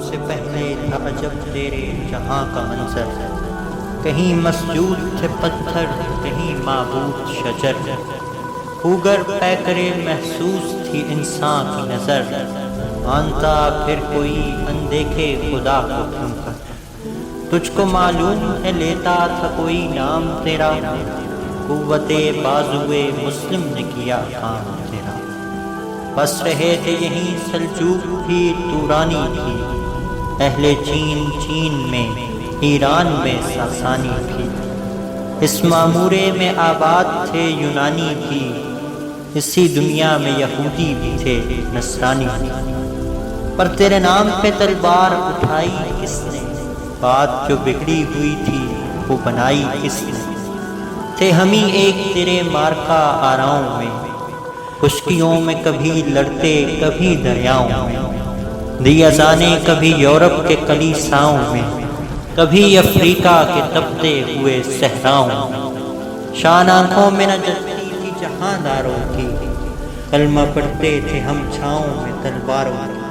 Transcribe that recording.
سے پہلے تھا عجب تیرے جہاں کا منظر، کہیں مسجود تھے پتھر، کہیں معبود شجر، خوگر پیکرے محسوس تھی انسان کی نظر، آنتا پھر کوئی اندیکھے خدا کو تھم کر، تجھ کو معلوم ہے لیتا تھا کوئی نام تیرا، قوت بازوئے مسلم نے کیا کام تیرا، بس رہے تھے یہیں سلجوق بھی تورانی تھی، اہل چین چین میں، ایران میں ساسانی تھی، اس معمورے میں آباد تھے یونانی بھی، اسی دنیا میں یہودی بھی تھے نصرانی بھی، پر تیرے نام پہ تلوار اٹھائی کس نے، بات جو بگڑی ہوئی تھی وہ بنائی کس نے، تھے ہمیں ایک تیرے مارکا آراؤں میں، خشکیوں میں کبھی لڑتے کبھی دریاؤں میں، دی اذانیں کبھی یورپ کے کلیساؤں میں، کبھی افریقہ کے تپتے ہوئے صحراؤں میں، شان آنکھوں میں نہ جلتی تھی جہاں داروں کی، کلمہ پڑھتے تھے ہم چھاؤں میں تلواروں کی،